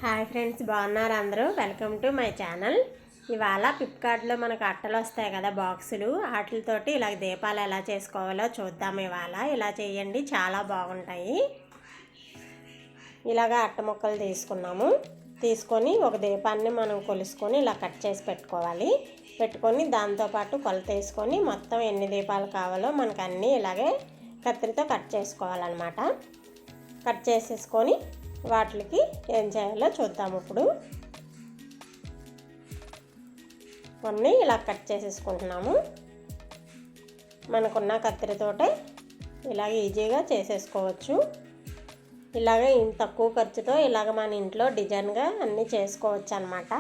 Hi friends, బాగున్నారు అందరూ? Welcome to my channel. ఇవాళ ఫ్లిప్కార్ట్లో మనకు అట్టలు వస్తాయి కదా, బాక్సులు, వాటితోటి ఇలా దీపాలు ఎలా చేసుకోవాలో చూద్దాం. ఇవాళ ఇలా చేయండి, చాలా బాగుంటాయి. ఇలాగా అట్ట ముక్కలు తీసుకొని ఒక దీపాన్ని మనం కొలుసుకొని ఇలా కట్ చేసి పెట్టుకొని దాంతోపాటు కొలత వేసుకొని మొత్తం ఎన్ని దీపాలు కావాలో మనకు అన్నీ ఇలాగే కత్తిరితో కట్ చేసుకోవాలన్నమాట. కట్ చేసేసుకొని వాటికి ఏం చేయాలో చూద్దాము. ఇప్పుడు కొన్ని ఇలా కట్ చేసేసుకుంటున్నాము. మనకున్న కత్తిరితోటే ఇలాగ ఈజీగా చేసేసుకోవచ్చు. ఇలాగ తక్కువ ఖర్చుతో ఇలాగ మన ఇంట్లో డిజైన్గా అన్నీ చేసుకోవచ్చు అన్నమాట.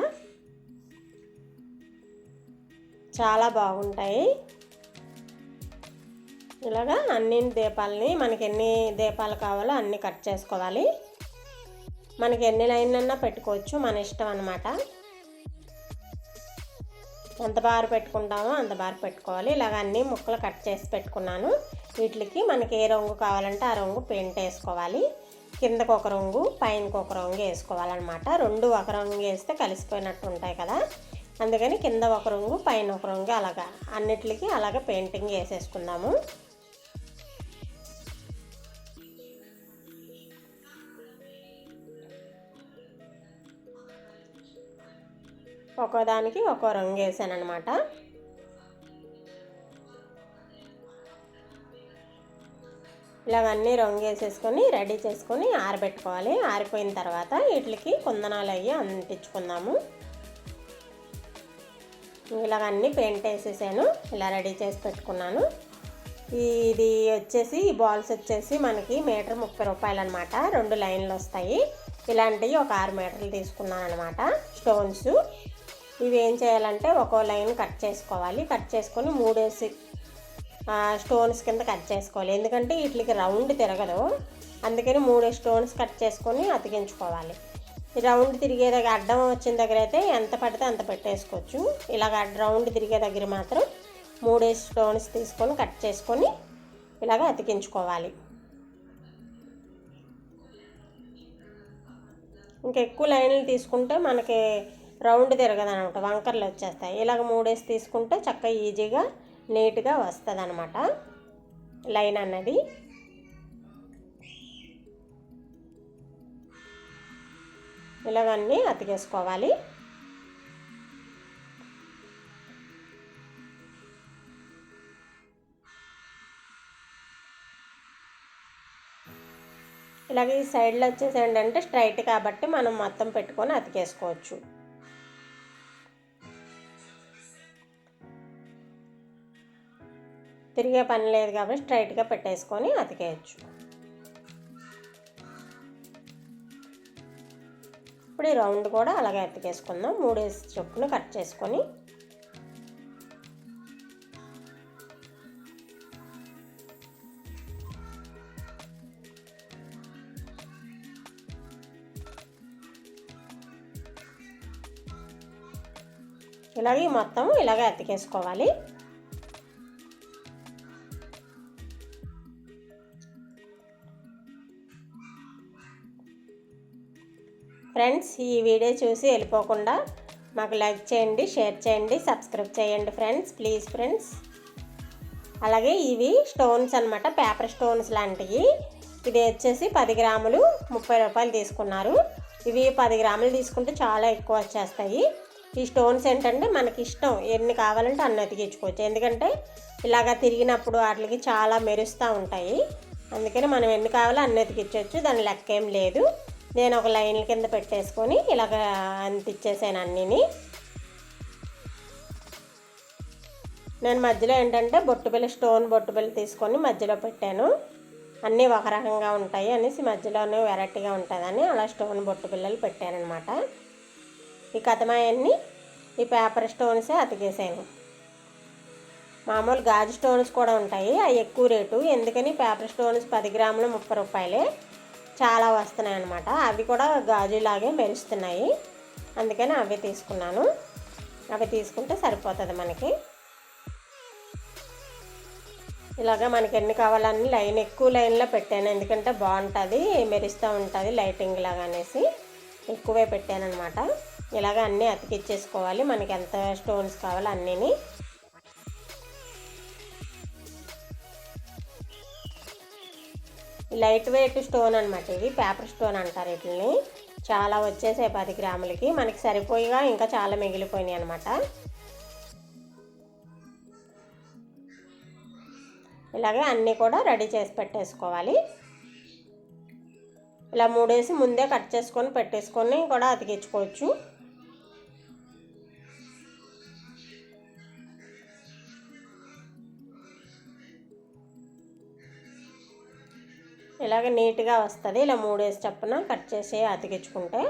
చాలా బాగుంటాయి. ఇలాగా అన్ని దీపాలని మనకి ఎన్ని దీపాలు కావాలో అన్నీ కట్ చేసుకోవాలి. మనకి ఎన్ని లైన్లన్నా పెట్టుకోవచ్చు, మన ఇష్టం అన్నమాట. ఎంత బారు పెట్టుకుంటామో అంత బారు పెట్టుకోవాలి. ఇలాగ అన్ని ముక్కలు కట్ చేసి పెట్టుకున్నాను. వీటికి మనకి ఏ రంగు కావాలంటే ఆ రంగు పెయింట్ వేసుకోవాలి. కిందకు ఒక రంగు, పైనకు ఒక రంగు వేసుకోవాలన్నమాట. రెండు ఒక రంగు వేస్తే కలిసిపోయినట్టు ఉంటాయి కదా, అందుకని కింద ఒక రంగు, పైన ఒక రంగు, అలాగా అన్నిటికీ అలాగ పెయింటింగ్ వేసేసుకుందాము. ఒక్కోదానికి ఒక్కో రంగు వేసాను అనమాట. ఇలాగన్నీ రంగు వేసేసుకొని రెడీ చేసుకొని ఆరబెట్టుకోవాలి. ఆరిపోయిన తర్వాత వీటికి కుందనాలు అయ్యి అంటించుకుందాము. ఇలాగన్నీ పెయింట్ వేసేసాను, ఇలా రెడీ చేసి పెట్టుకున్నాను. ఇది వచ్చేసి ఈ బాల్స్ వచ్చేసి మనకి మీటర్ 30 రూపాయలు అనమాట. 2 లైన్లు వస్తాయి. ఇలాంటివి ఒక 6 మీటర్లు తీసుకున్నాను అనమాట. స్టోన్స్ ఇవి ఏం చేయాలంటే ఒక్కో లైన్ కట్ చేసుకోవాలి. కట్ చేసుకొని 3 స్టోన్స్ కింద కట్ చేసుకోవాలి. ఎందుకంటే వీటికి రౌండ్ తిరగదు, అందుకని 3 స్టోన్స్ కట్ చేసుకొని అతికించుకోవాలి. ఈ రౌండ్ తిరిగే దగ్గర, అడ్డం వచ్చిన దగ్గర అయితే ఎంత పడితే అంత పెట్టేసుకోవచ్చు. ఇలాగ రౌండ్ తిరిగే దగ్గర మాత్రం 3 స్టోన్స్ తీసుకొని కట్ చేసుకొని ఇలాగ అతికించుకోవాలి. ఇంకా ఎక్కువ లైన్లు తీసుకుంటే మనకి రౌండ్ తిరగదు అనమాట, వంకర్లు వచ్చేస్తాయి. ఇలాగ 3 తీసుకుంటే చక్కగా ఈజీగా నీట్గా వస్తుంది అనమాట లైన్ అన్నది. ఇలాగన్నీ అతికేసుకోవాలి. ఇలాగ ఈ సైడ్లో వచ్చేసి ఏంటంటే స్ట్రైట్ కాబట్టి మనం మొత్తం పెట్టుకొని అతికేసుకోవచ్చు. తిరిగే పని లేదు కాబట్టి స్ట్రైట్గా పెట్టేసుకొని అతికేయచ్చు. ఇప్పుడు ఈ రౌండ్ కూడా అలాగే అతికేసుకుందాం. 3 చొప్పున కట్ చేసుకొని ఇలాగే మొత్తం ఇలాగే అతికేసుకోవాలి. ఫ్రెండ్స్, ఈ వీడియో చూసి వెళ్ళిపోకుండా మాకు లైక్ చేయండి, షేర్ చేయండి, సబ్స్క్రైబ్ చేయండి ఫ్రెండ్స్, ప్లీజ్ ఫ్రెండ్స్. అలాగే ఇవి స్టోన్స్ అనమాట, పేపర్ స్టోన్స్ లాంటివి. ఇది వచ్చేసి 10 గ్రాములు 30 రూపాయలు తీసుకున్నారు. ఇవి 10 గ్రాములు తీసుకుంటే చాలా ఎక్కువ వచ్చేస్తాయి. ఈ స్టోన్స్ ఏంటంటే మనకి ఇష్టం, ఎన్ని కావాలంటే అన్ని అతికించుకోవచ్చు. ఎందుకంటే ఇలాగ తిరిగినప్పుడు వాటికి చాలా మెరుస్తూ ఉంటాయి, అందుకని మనం ఎన్ని కావాలో అన్ని అతికించవచ్చు. దాని లెక్క ఏం లేదు. నేను ఒక లైన్ల కింద పెట్టేసుకొని ఇలాగ అంటించేసాను అన్నీని. నేను మధ్యలో ఏంటంటే స్టోన్ బొట్టు బిళ్ళ తీసుకొని మధ్యలో పెట్టాను. అన్నీ ఒక రకంగా ఉంటాయి అనేసి మధ్యలోనే వెరైటీగా ఉంటుందని అలా స్టోన్ బొట్టు బిళ్ళలు పెట్టానమాట. ఈ కథమాయన్ని ఈ పేపర్ స్టోన్సే అతికేసాను. మామూలు గాజు స్టోన్స్ కూడా ఉంటాయి, అవి ఎక్కువ రేటు. ఎందుకని పేపర్ స్టోన్స్ 10 గ్రాములు 30 రూపాయలే, చాలా వస్తున్నాయి అన్నమాట. అవి కూడా గాజులాగే మెరుస్తున్నాయి, అందుకని అవి తీసుకున్నాను. అవి తీసుకుంటే సరిపోతుంది మనకి. ఇలాగ మనకి ఎన్ని కావాలన్నీ ఎక్కువ లైన్లో పెట్టాను, ఎందుకంటే బాగుంటుంది, మెరుస్తూ ఉంటుంది లైటింగ్ లాగా అనేసి. ఎక్కువే పెట్టానన్నమాట. ఇలాగ అన్నీ అతికిచ్చేసుకోవాలి. మనకి ఎంత స్టోన్స్ కావాలో అన్నీని. లైట్ వెయిట్ స్టోన్ అనమాట ఇది, పేపర్ స్టోన్ అంటారు వీటిని. చాలా వచ్చేసాయి 10 గ్రాములకి. మనకి సరిపోయిగా ఇంకా చాలా మిగిలిపోయినాయి అనమాట. ఇలాగే అన్నీ కూడా రెడీ చేసి పెట్టేసుకోవాలి. ఇలా 3 వేసి ముందే కట్ చేసుకొని పెట్టేసుకొని కూడా అతికించుకోవచ్చు. ఇలాగ నీట్గా వస్తుంది. ఇలా 3 వేసి చప్పున కట్ చేసి అతికించుకుంటే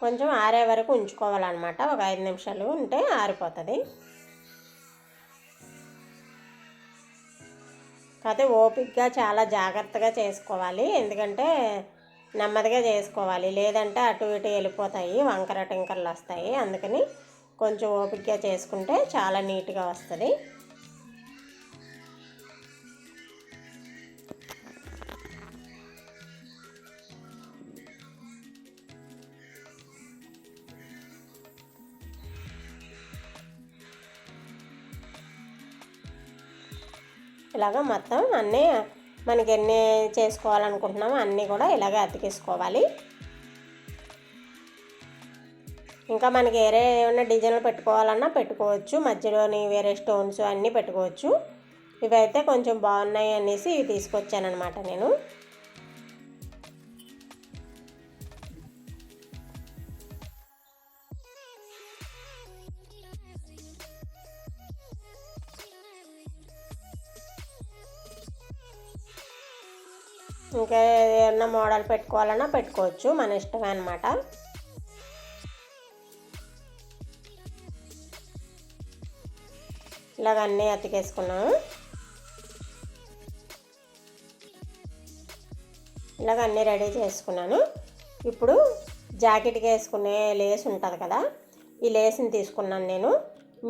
కొంచెం ఆరే వరకు ఉంచుకోవాలన్నమాట. ఒక 5 నిమిషాలు ఉంటే ఆరిపోతుంది. కాకపోతే ఓపికగా చాలా జాగ్రత్తగా చేసుకోవాలి. ఎందుకంటే నెమ్మదిగా చేసుకోవాలి, లేదంటే అటు ఇటు వెళ్ళిపోతాయి, వంకర టింకర్లు వస్తాయి. అందుకని కొంచెం ఓపికగా చేసుకుంటే చాలా నీట్గా వస్తుంది. ఇలాగ మొత్తం అన్నీ మనకి ఎన్ని చేసుకోవాలనుకుంటున్నామో అన్నీ కూడా ఇలాగే అతికేసుకోవాలి. ఇంకా మనకి వేరే ఏమైనా డిజైన్లు పెట్టుకోవాలన్నా పెట్టుకోవచ్చు. మధ్యలోని వేరే స్టోన్స్ అన్నీ పెట్టుకోవచ్చు. ఇవైతే కొంచెం బాగున్నాయి అనేసి ఇవి తీసుకొచ్చానమాట నేను. ఇంకా ఏమన్నా మోడల్ పెట్టుకోవాలన్నా పెట్టుకోవచ్చు, మన ఇష్టమే అన్నమాట. ఇలాగ అన్నీ అతికేసుకున్నాము. ఇలాగ అన్నీ రెడీ చేసుకున్నాను. ఇప్పుడు జాకెట్కి వేసుకునే లేస్ ఉంటుంది కదా, ఈ లేస్ని తీసుకున్నాను నేను.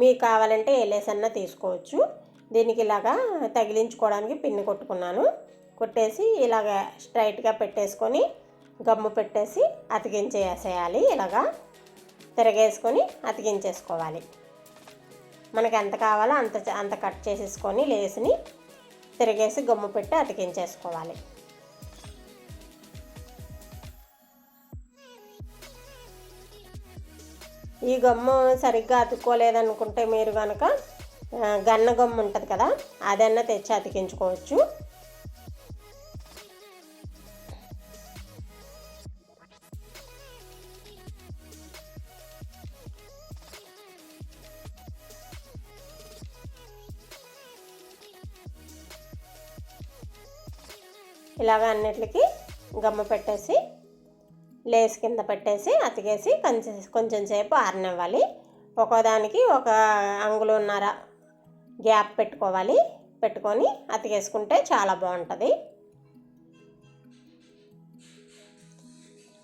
మీకు కావాలంటే ఏ లేస్ అన్నా తీసుకోవచ్చు. దీనికి ఇలాగా తగిలించుకోవడానికి పిన్ కొట్టుకున్నాను. కొట్టేసి ఇలాగ స్ట్రైట్గా పెట్టేసుకొని గమ్ము పెట్టేసి అతికించేసేయాలి. ఇలాగా తిరగేసుకొని అతికించేసుకోవాలి. మనకి ఎంత కావాలో అంత కట్ చేసేసుకొని లేస్ని తిరిగేసి గమ్ము పెట్టి అతికించేసుకోవాలి. ఈ గమ్ము సరిగ్గా అతుక్కోలేదనుకుంటే మీరు కనుక గన్న గమ్ము ఉంటుంది కదా, అదన్నా తెచ్చి అతికించుకోవచ్చు. ఇలాగ అన్నిటికి గమ్మ పెట్టేసి లేస్ కింద పెట్టేసి అతికేసి కొంచెం సేపు ఆరనివ్వాలి. ఒక్కోదానికి 1 అంగుళన్నర గ్యాప్ పెట్టుకోవాలి. పెట్టుకొని అతికేసుకుంటే చాలా బాగుంటుంది.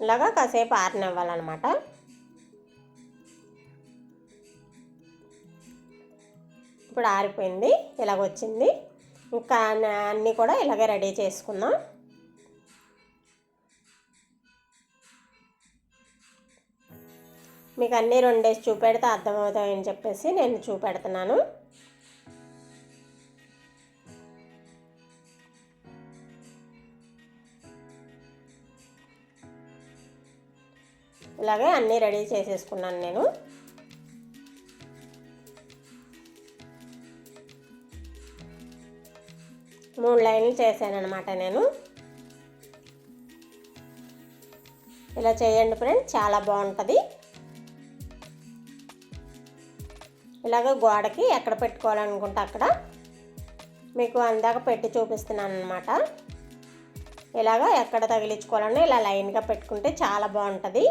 ఇలాగా కాసేపు ఆరనివ్వాలన్నమాట. ఇప్పుడు ఆరిపోయింది, ఇలాగొచ్చింది. ఇంకా అన్నీ కూడా ఇలాగే రెడీ చేసుకుందాం. మీకు అన్నీ 2 డేస్ చూపెడితే అర్థమవుతాయని చెప్పేసి నేను చూపెడుతున్నాను. ఇలాగే అన్నీ రెడీ చేసేసుకున్నాను నేను. మూడు లైన్లు చేశానన్నమాట నేను. ఇలా చేయండి ఫ్రెండ్స్, చాలా బాగుంటుంది. ఇలాగ గోడకి ఎక్కడ పెట్టుకోవాలనుకుంటే అక్కడ మీకు అందాక పెట్టి చూపిస్తున్నాను అన్నమాట. ఇలాగ ఎక్కడ తగిలించుకోవాలన్నా ఇలా లైన్గా పెట్టుకుంటే చాలా బాగుంటుంది.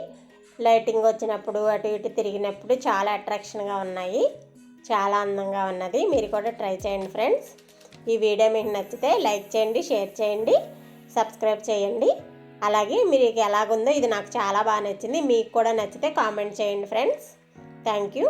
లైటింగ్ వచ్చినప్పుడు అటు ఇటు తిరిగినప్పుడు చాలా అట్రాక్షన్గా ఉన్నాయి, చాలా అందంగా ఉన్నది. మీరు కూడా ట్రై చేయండి ఫ్రెండ్స్. ఈ వీడియో మీకు నచ్చితే లైక్ చేయండి, షేర్ చేయండి, సబ్స్క్రైబ్ చేయండి. అలాగే మీకు ఎలాగుందో ఇది నాకు చాలా బాగా నచ్చింది. మీకు కూడా నచ్చితే కామెంట్ చేయండి ఫ్రెండ్స్. Thank you.